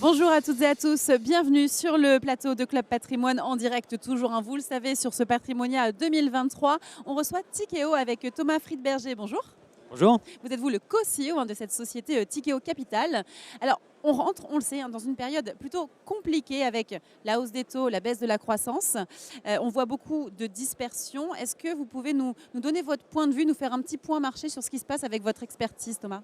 Bonjour à toutes et à tous, bienvenue sur le plateau de Club Patrimoine en direct toujours, vous le savez, sur ce Patrimonia 2023. On reçoit Tikeo avec Thomas Friedberger. Bonjour. Bonjour. Vous êtes vous le co-CEO de cette société Tikeo Capital. Alors on rentre, on le sait, dans une période plutôt compliquée avec la hausse des taux, la baisse de la croissance. On voit beaucoup de dispersion. Est-ce que vous pouvez nous donner votre point de vue, nous faire un petit point marché sur ce qui se passe avec votre expertise, Thomas ?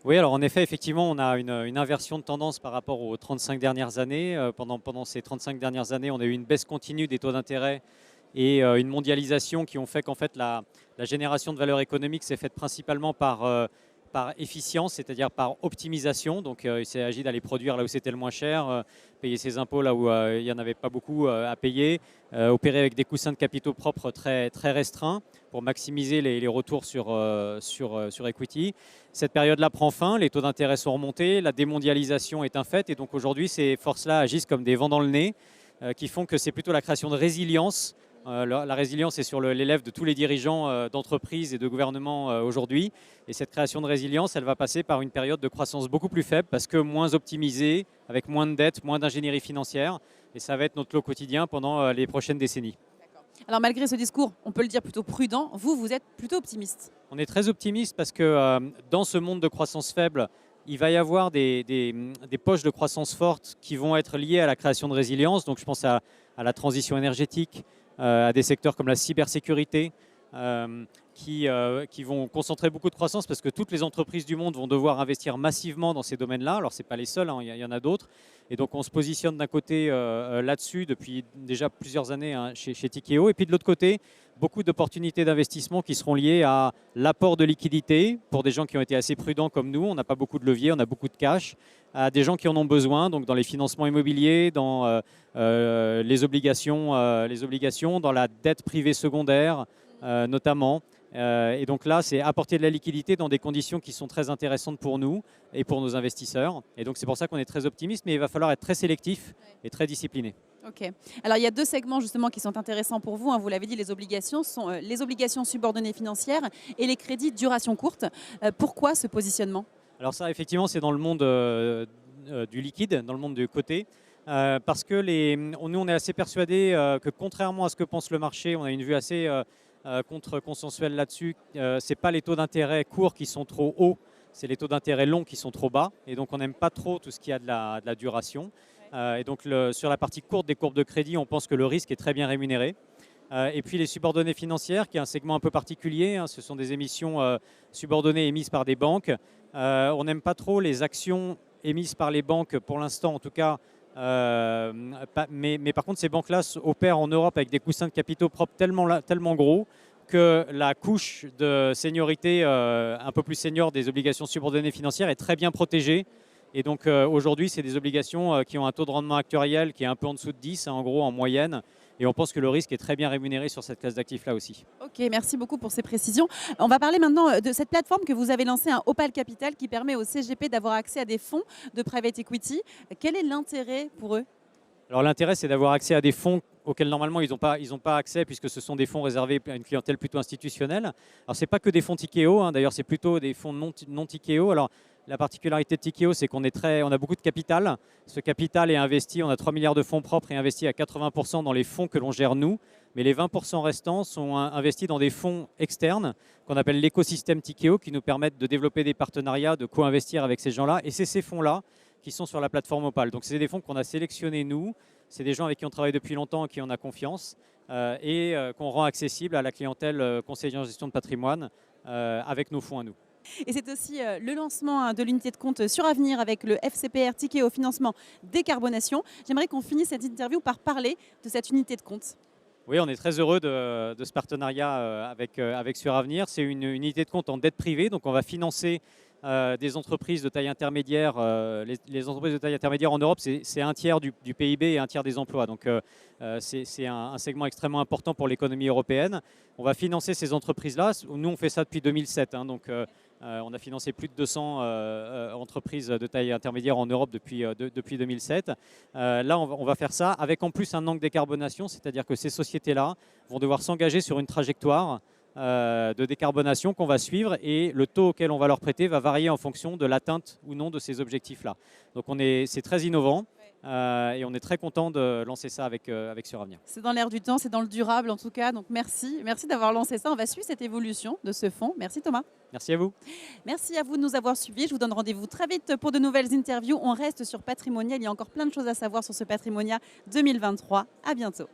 Oui, alors en effet, effectivement, on a une inversion de tendance par rapport aux 35 dernières années. Pendant ces 35 dernières années, on a eu une baisse continue des taux d'intérêt et une mondialisation qui ont fait qu'en fait la génération de valeur économique s'est faite principalement par efficience, c'est-à-dire par optimisation. Donc il s'est agi d'aller produire là où c'était le moins cher, payer ses impôts là où il n'y en avait pas beaucoup à payer, opérer avec des coussins de capitaux propres très, très restreints pour maximiser les retours sur equity. Cette période-là prend fin, les taux d'intérêt sont remontés, la démondialisation est un fait et donc aujourd'hui ces forces-là agissent comme des vents dans le nez qui font que c'est plutôt la création de résilience. La résilience est sur les lèvres de tous les dirigeants d'entreprises et de gouvernements aujourd'hui. Et cette création de résilience, elle va passer par une période de croissance beaucoup plus faible parce que moins optimisée, avec moins de dettes, moins d'ingénierie financière. Et ça va être notre lot quotidien pendant les prochaines décennies. Alors malgré ce discours, on peut le dire plutôt prudent, vous êtes plutôt optimiste. On est très optimiste parce que dans ce monde de croissance faible, il va y avoir des poches de croissance fortes qui vont être liées à la création de résilience. Donc je pense à la transition énergétique, à des secteurs comme la cybersécurité qui vont concentrer beaucoup de croissance parce que toutes les entreprises du monde vont devoir investir massivement dans ces domaines-là. Alors, ce n'est pas les seuls, il y en a d'autres. Et donc, on se positionne d'un côté là-dessus depuis déjà plusieurs années chez Tikeo. Et puis de l'autre côté, beaucoup d'opportunités d'investissement qui seront liées à l'apport de liquidités pour des gens qui ont été assez prudents comme nous. On n'a pas beaucoup de levier, on a beaucoup de cash. À des gens qui en ont besoin, donc dans les financements immobiliers, dans les obligations, dans la dette privée secondaire notamment. Et donc là, c'est apporter de la liquidité dans des conditions qui sont très intéressantes pour nous et pour nos investisseurs. Et donc c'est pour ça qu'on est très optimiste, mais il va falloir être très sélectif et très discipliné. Ok. Alors il y a deux segments justement qui sont intéressants pour vous. Vous l'avez dit, les obligations sont les obligations subordonnées financières et les crédits duration courte. Pourquoi ce positionnement ? Alors ça, effectivement, c'est dans le monde du liquide, dans le monde du côté. Parce que nous, on est assez persuadés que contrairement à ce que pense le marché, on a une vue assez contre-consensuelle là-dessus. Ce n'est pas les taux d'intérêt courts qui sont trop hauts, c'est les taux d'intérêt longs qui sont trop bas. Et donc, on n'aime pas trop tout ce qui a de la duration. Et donc, sur la partie courte des courbes de crédit, on pense que le risque est très bien rémunéré. Et puis les subordonnées financières, qui est un segment un peu particulier, ce sont des émissions subordonnées émises par des banques. On n'aime pas trop les actions émises par les banques, pour l'instant en tout cas, mais par contre ces banques-là opèrent en Europe avec des coussins de capitaux propres tellement gros que la couche de seniorité un peu plus senior des obligations subordonnées financières est très bien protégée. Et donc aujourd'hui, c'est des obligations qui ont un taux de rendement actuariel qui est un peu en dessous de 10, en gros en moyenne. Et on pense que le risque est très bien rémunéré sur cette classe d'actifs-là aussi. Ok, merci beaucoup pour ces précisions. On va parler maintenant de cette plateforme que vous avez lancée, Opal Capital, qui permet au CGP d'avoir accès à des fonds de private equity. Quel est l'intérêt pour eux ? Alors l'intérêt, c'est d'avoir accès à des fonds auxquels normalement ils n'ont pas accès puisque ce sont des fonds réservés à une clientèle plutôt institutionnelle. Alors ce n'est pas que des fonds Tikeo, d'ailleurs c'est plutôt des fonds non Tikeo. Alors la particularité de Tikeo, c'est qu'on a beaucoup de capital. Ce capital est investi, on a 3 milliards de fonds propres et investi à 80% dans les fonds que l'on gère nous. Mais les 20% restants sont investis dans des fonds externes qu'on appelle l'écosystème Tikeo qui nous permettent de développer des partenariats, de co-investir avec ces gens-là. Et c'est ces fonds-là qui sont sur la plateforme Opal. Donc c'est des fonds qu'on a sélectionnés nous. C'est des gens avec qui on travaille depuis longtemps et qui on a confiance et qu'on rend accessible à la clientèle conseiller en gestion de patrimoine avec nos fonds à nous. Et c'est aussi le lancement de l'unité de compte sur Avenir avec le FCPR Tikeo Financement Décarbonation. J'aimerais qu'on finisse cette interview par parler de cette unité de compte. Oui, on est très heureux de ce partenariat avec Suravenir. C'est une unité de compte en dette privée, donc on va financer des entreprises de taille intermédiaire. Les entreprises de taille intermédiaire en Europe, c'est un tiers du PIB et un tiers des emplois. Donc c'est un segment extrêmement important pour l'économie européenne. On va financer ces entreprises-là. Nous, on fait ça depuis 2007. Donc on a financé plus de 200 entreprises de taille intermédiaire en Europe depuis 2007. Là, on va faire ça avec en plus un angle décarbonation, c'est-à-dire que ces sociétés-là vont devoir s'engager sur une trajectoire de décarbonation qu'on va suivre et le taux auquel on va leur prêter va varier en fonction de l'atteinte ou non de ces objectifs-là. Donc c'est très innovant. Et on est très content de lancer ça avec Suravenir. C'est dans l'air du temps, c'est dans le durable en tout cas. Donc merci d'avoir lancé ça. On va suivre cette évolution de ce fonds. Merci Thomas. Merci à vous. Merci à vous de nous avoir suivis. Je vous donne rendez-vous très vite pour de nouvelles interviews. On reste sur Patrimonia. Il y a encore plein de choses à savoir sur ce Patrimonia 2023. À bientôt.